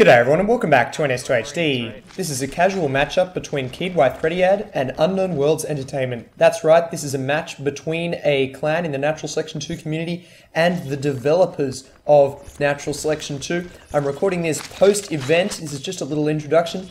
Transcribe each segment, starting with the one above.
G'day everyone and welcome back to NS2HD. This is a casual matchup between Kharaa and Unknown Worlds Entertainment. That's right, this is a match between a clan in the Natural Selection 2 community and the developers of Natural Selection 2. I'm recording this post-event. This is just a little introduction.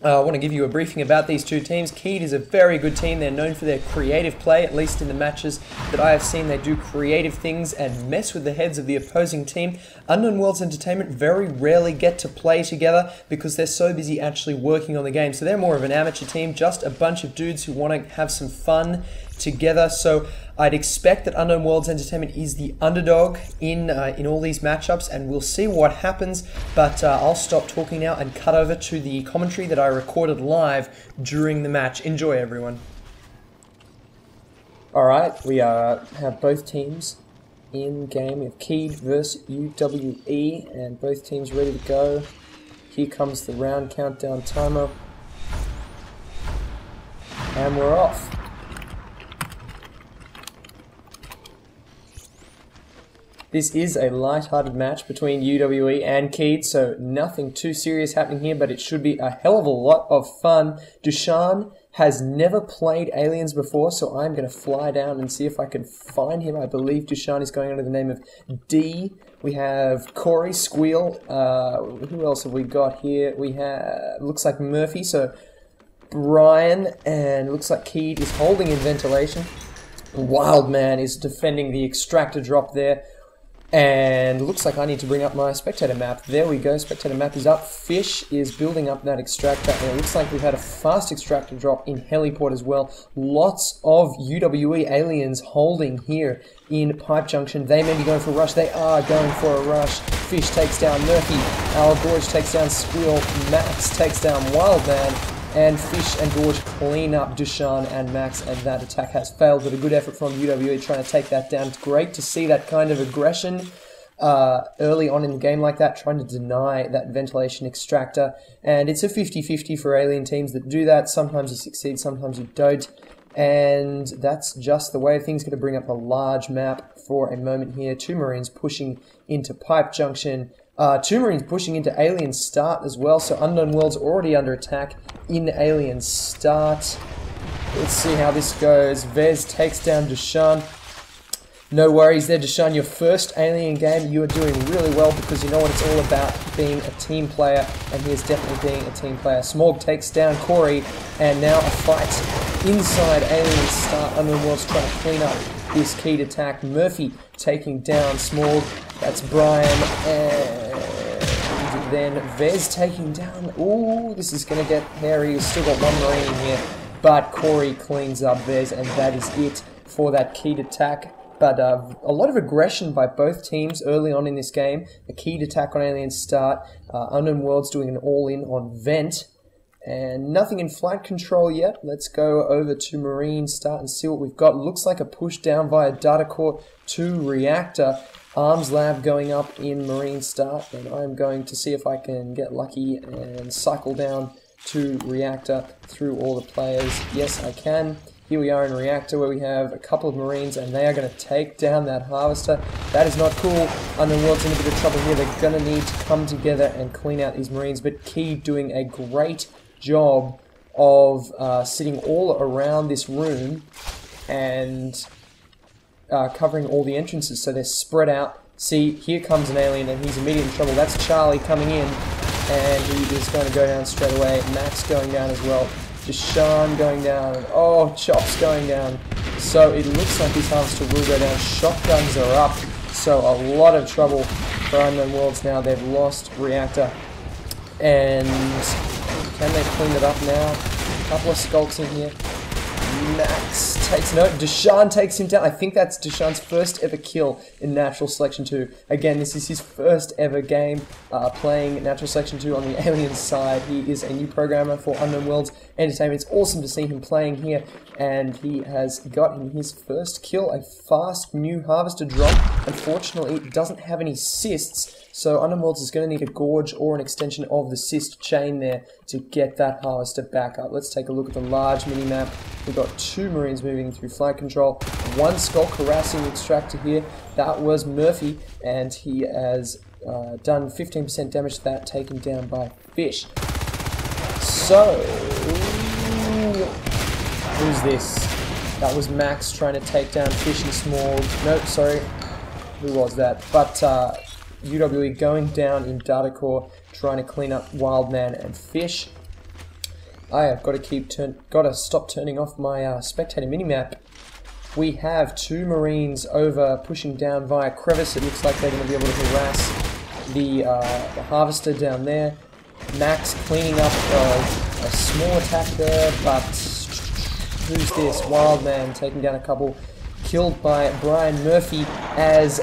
I want to give you a briefing about these two teams. Kharaa is a very good team. They're known for their creative play, at least in the matches that I have seen. They do creative things and mess with the heads of the opposing team. Unknown Worlds Entertainment very rarely get to play together because they're so busy actually working on the game. So they're more of an amateur team, just a bunch of dudes who want to have some fun together. So I'd expect that Unknown Worlds Entertainment is the underdog in all these matchups, and we'll see what happens. But I'll stop talking now and cut over to the commentary that I recorded live during the match. Enjoy, everyone. Alright, we have both teams in game. We have Kharaa versus UWE, and both teams ready to go. Here comes the round countdown timer. And we're off. This is a light-hearted match between UWE and Kharaa, so nothing too serious happening here, but it should be a hell of a lot of fun. Dushan has never played Aliens before, so I'm going to fly down and see if I can find him. I believe Dushan is going under the name of D. We have Corey, Squeal. Who else have we got here? We have, looks like Murphy, so Brian, and looks like Kharaa is holding in ventilation. Wildman is defending the extractor drop there. And looks like I need to bring up my spectator map. There we go, spectator map is up. Fish is building up that extractor, and it looks like we've had a fast extractor drop in heliport as well. Lots of UWE aliens holding here in Pipe Junction. They may be going for a rush. They are going for a rush. Fish takes down Murphy. Our Gorge takes down Squeal. Max takes down Wildman. And Fish and Gorge clean up Dushan and Max, and that attack has failed, but a good effort from UWE trying to take that down. It's great to see that kind of aggression early on in the game like that, trying to deny that ventilation extractor. And it's a 50-50 for alien teams that do that. Sometimes you succeed, sometimes you don't. And that's just the way things. Going to bring up a large map for a moment here. Two Marines pushing into Pipe Junction. Two Marines pushing into Alien Start as well, so Unknown Worlds already under attack in Alien Start. Let's see how this goes. Vez takes down Dushan. No worries there, Dushan, your first Alien game. You are doing really well because you know what it's all about, being a team player, and he is definitely being a team player. Smorg takes down Corey, and now a fight inside Alien Start. Unknown Worlds trying to clean up this Kharaa attack. Murphy taking down Smorg. That's Brian, and then Vez taking down. Ooh, this is going to get hairy. He's still got one Marine in here, but Corey cleans up Vez, and that is it for that Kharaa attack. But a lot of aggression by both teams early on in this game. A Kharaa attack on Alien Start. Unknown Worlds doing an all-in on Vent. And nothing in flight control yet. Let's go over to Marine Start and see what we've got. Looks like a push down via Data Core to Reactor. Arms Lab going up in Marine Start, and I'm going to see if I can get lucky and cycle down to Reactor through all the players. Yes, I can. Here we are in Reactor where we have a couple of Marines, and they are going to take down that Harvester. That is not cool. Unknown World's in a bit of trouble here. They're going to need to come together and clean out these Marines, but Kharaa doing a great job of sitting all around this room and covering all the entrances, so they're spread out. See, here comes an alien, and he's immediately in trouble. That's Charlie coming in, and he is going to go down straight away. Max going down as well. Dushan going down. Oh, Chop's going down. So it looks like this Harvester will go down. Shotguns are up, so a lot of trouble for Unknown Worlds now. They've lost Reactor, and can they clean it up now? A couple of skulks in here. Max takes note. Dushan takes him down. I think that's Dushan's first ever kill in Natural Selection 2. Again, this is his first ever game playing Natural Selection 2 on the Alien side. He is a new programmer for Unknown Worlds Entertainment. It's awesome to see him playing here, and he has gotten his first kill, a fast new Harvester drop. Unfortunately, it doesn't have any cysts, so Unknown Worlds is going to need a Gorge or an extension of the cyst chain there to get that Harvester back up. Let's take a look at the large mini-map. We've got two Marines moving through flight control, one Skull harassing the extractor here. That was Murphy, and he has done 15% damage to that, taken down by fish. So, who's this? That was Max trying to take down fish and small. Nope, sorry. Who was that? But UWE going down in data core, trying to clean up Wildman and fish. I have got to stop turning off my spectator minimap. We have 2 Marines over pushing down via crevice. It looks like they're going to be able to harass the harvester down there. Max cleaning up a small attack there, but who's this? Wildman taking down a couple. Killed by Brian Murphy as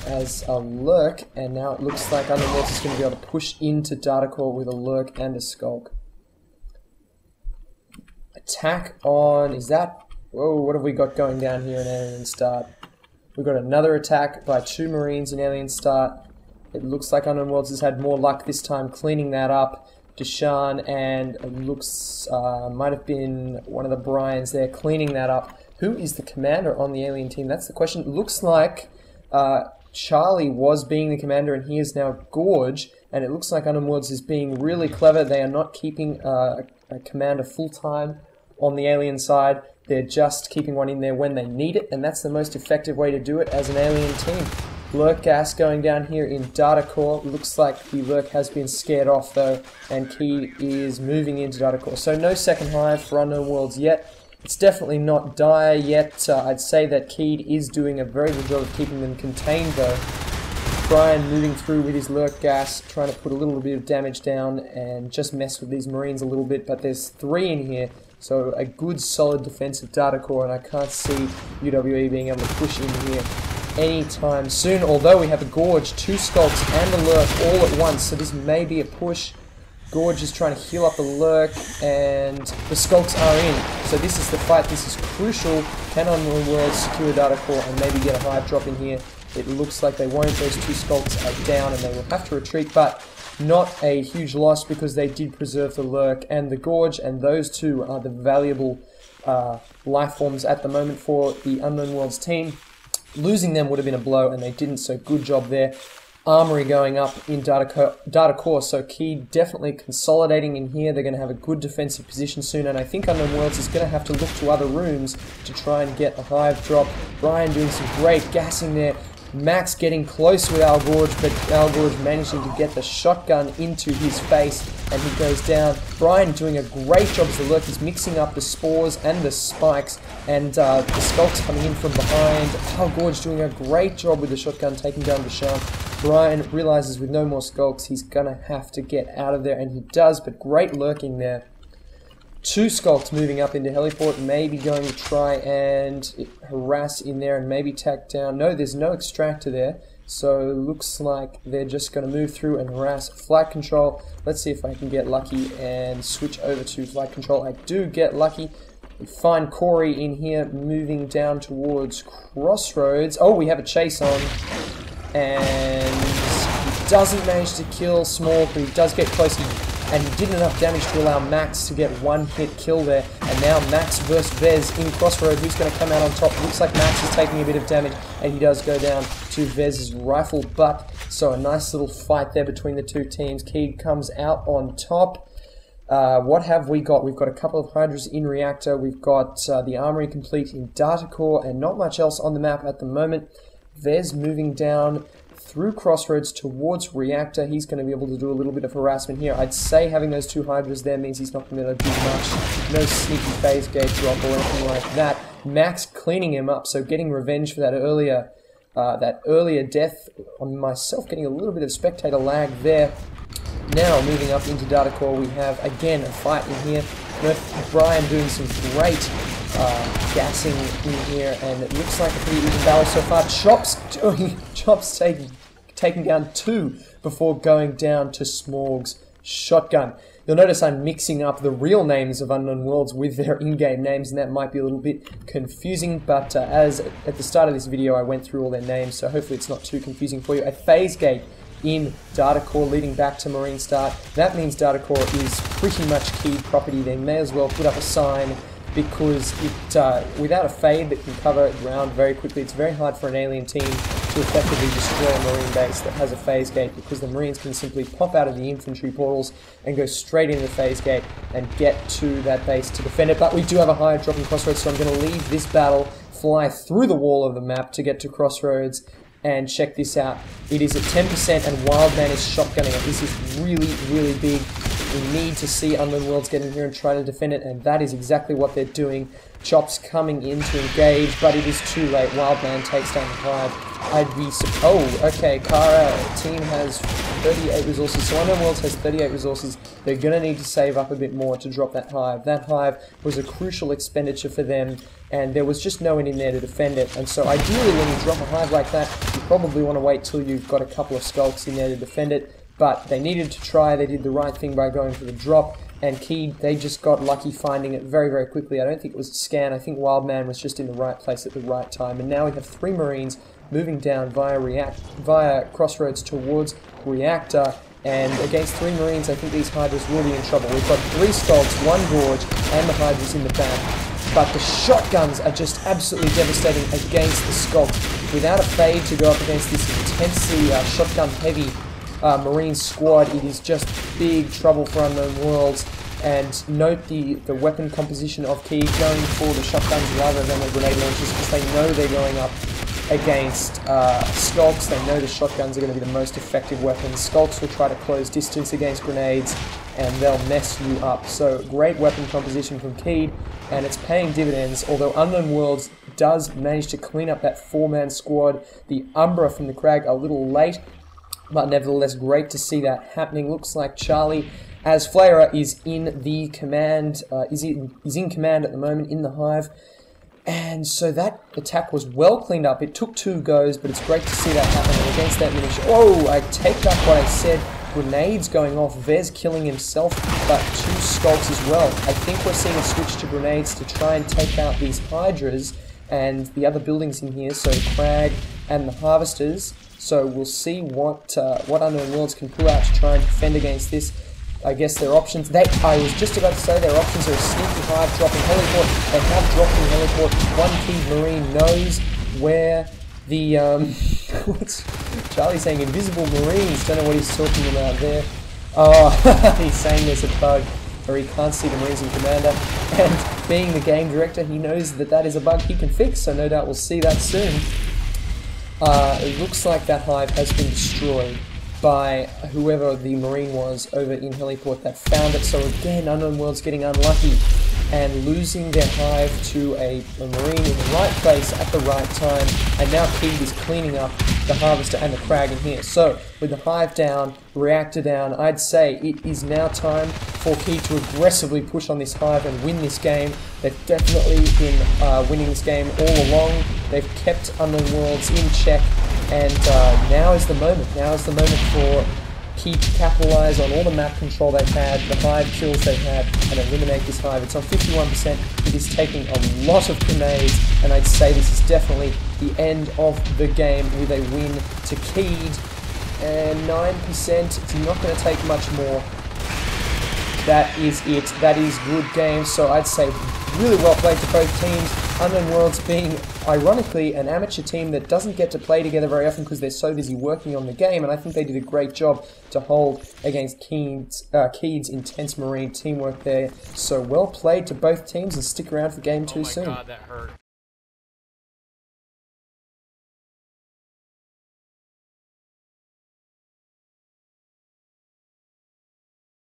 as a lurk, and now it looks like Underworlds is going to be able to push into data core with a lurk and a skulk. Attack on, is that, whoa, what have we got going down here in Alien Start? We've got another attack by 2 Marines in Alien Start. It looks like Underworlds has had more luck this time cleaning that up. Deshaun and it looks, might have been one of the Bryans there cleaning that up. Who is the commander on the alien team? That's the question. It looks like Charlie was being the commander and he is now Gorge, and it looks like Underworlds is being really clever. They are not keeping a commander full-time on the alien side. They're just keeping one in there when they need it, and that's the most effective way to do it as an alien team. Lurk gas going down here in data core. Looks like the lurk has been scared off though, and Key is moving into data core. So no second hive for Unknown Worlds yet. It's definitely not dire yet. I'd say that Keed is doing a very good job of keeping them contained though. Brian moving through with his lurk gas, trying to put a little bit of damage down and just mess with these Marines a little bit, but there's 3 in here, so a good solid defensive data core, and I can't see UWE being able to push in here anytime soon, although we have a Gorge, 2 Skulks and a Lurk all at once, so this may be a push. Gorge is trying to heal up the Lurk, and the Skulks are in. So this is the fight, this is crucial. Can Unknown Worlds secure data core and maybe get a hive drop in here? It looks like they won't. Those 2 Skulks are down and they will have to retreat, but not a huge loss because they did preserve the Lurk and the Gorge, and those 2 are the valuable life forms at the moment for the Unknown Worlds team. Losing them would have been a blow, and they didn't, so good job there. Armory going up in data core, so Key definitely consolidating in here. They're going to have a good defensive position soon, and I think Unknown Worlds is going to have to look to other rooms to try and get a hive drop. Brian doing some great gassing there. Max getting close with Al Gorge, but Al Gorge managing to get the shotgun into his face, and he goes down. Brian doing a great job as the lurk. He's mixing up the spores and the spikes, and the skulks coming in from behind. Al Gorge doing a great job with the shotgun, taking down Deshaun. Brian realizes with no more skulks, he's gonna have to get out of there, and he does, but great lurking there. 2 Skulks moving up into heliport, maybe going to try and harass in there and maybe tack down. No, there's no extractor there, so looks like they're just going to move through and harass flight control. Let's see if I can get lucky and switch over to flight control. I do get lucky. We find Corey in here moving down towards Crossroads. Oh, we have a chase on, and he doesn't manage to kill Small, but he does get close. And he did enough damage to allow Max to get 1-hit kill there. And now Max versus Vez in Crossroad. Who's going to come out on top? Looks like Max is taking a bit of damage, and he does go down to Vez's rifle butt. So a nice little fight there between the 2 teams. Keed comes out on top. What have we got? We've got a couple of Hydras in Reactor. We've got the Armory complete in Data Core, and not much else on the map at the moment. Vez moving down through Crossroads towards Reactor. He's going to be able to do a little bit of harassment here. I'd say having those 2 Hydras there means he's not going to be able to do much. No sneaky phase gate drop or anything like that. Max cleaning him up, so getting revenge for that earlier death on myself, getting a little bit of spectator lag there. Now moving up into Data Core, we have again a fight in here. Brian doing some great gassing in here, and it looks like a pretty even battle so far. Chops taking down 2 before going down to Smorg's shotgun. You'll notice I'm mixing up the real names of Unknown Worlds with their in-game names, and that might be a little bit confusing, but as at the start of this video I went through all their names, so hopefully it's not too confusing for you. A phase gate in Data Core leading back to Marine Start. That means Data Core is pretty much key property. They may as well put up a sign, because it, without a fade that can cover ground very quickly, it's very hard for an alien team to effectively destroy a Marine base that has a phase gate, because the Marines can simply pop out of the infantry portals and go straight into the phase gate and get to that base to defend it. But we do have a hive dropping Crossroads, so I'm going to leave this battle, fly through the wall of the map to get to Crossroads, and check this out. It is at 10% and Wildman is shotgunning it. This is really, really big. We need to see Unknown Worlds get in here and try to defend it, and that is exactly what they're doing. Chops coming in to engage, but it is too late. Wildman takes down the hive. Oh, okay, Kharaa team has 38 resources, so Unknown Worlds has 38 resources. They're going to need to save up a bit more to drop that hive. That hive was a crucial expenditure for them, and there was just no one in there to defend it. And so ideally when you drop a hive like that, you probably want to wait till you've got a couple of skulks in there to defend it. But they needed to try, they did the right thing by going for the drop, and Keyed, they just got lucky finding it very, very quickly. I don't think it was a scan, I think Wildman was just in the right place at the right time. And now we have 3 Marines moving down via Crossroads towards Reactor, and against 3 Marines, I think these Hydras will be in trouble. We've got 3 skulks, 1 Gorge, and the Hydras in the back. But the shotguns are just absolutely devastating against the skulks. Without a fade to go up against this intensely shotgun-heavy Marine squad, it is just big trouble for Unknown Worlds. And note the weapon composition of Key going for the shotguns rather than the grenade launchers, because they know they're going up against skulks. They know the shotguns are going to be the most effective weapons. Skulks will try to close distance against grenades, and they'll mess you up. So great weapon composition from Keed, and it's paying dividends, although Unknown Worlds does manage to clean up that 4-man squad. The Umbra from the Crag a little late, but nevertheless great to see that happening. Looks like Charlie, as Flarer is in the command, is in command at the moment in the hive. And so that attack was well cleaned up. It took 2 goes, but it's great to see that happening against that munition. Oh, I take back what I said. Grenades going off. Vez killing himself, but 2 skulks as well. I think we're seeing a switch to grenades to try and take out these Hydras and the other buildings in here, so Crag and the Harvesters. So we'll see what Unknown Worlds can pull out to try and defend against this. I guess their options, I was just about to say their options are a sneaky hive, dropping heliport. They have dropped in heliport. 1 Key Marine knows where the, what's Charlie saying? Invisible Marines, don't know what he's talking about there. Oh, he's saying there's a bug where he can't see the Marines in Commander. And being the game director, he knows that that is a bug he can fix, so no doubt we'll see that soon. It looks like that hive has been destroyed by whoever the Marine was over in heliport that found it. So again, Unknown Worlds getting unlucky and losing their hive to a Marine in the right place at the right time. And now Keed is cleaning up the Harvester and the Crag in here. So with the hive down, Reactor down, I'd say it is now time for Keed to aggressively push on this hive and win this game. They've definitely been winning this game all along. They've kept Unknown Worlds in check. And now is the moment. Now is the moment for Keed to capitalize on all the map control they've had, the hive kills they've had, and eliminate this hive. It's on 51%. It is taking a lot of grenades, and I'd say this is definitely the end of the game with a win to Keed. And 9%, it's not going to take much more. That is it. That is good game. So I'd say really well played to both teams. Unknown Worlds being, ironically, an amateur team that doesn't get to play together very often because they're so busy working on the game, and I think they did a great job to hold against Keed's intense Marine teamwork there. So well played to both teams, and stick around for game 2 soon. God, that hurt.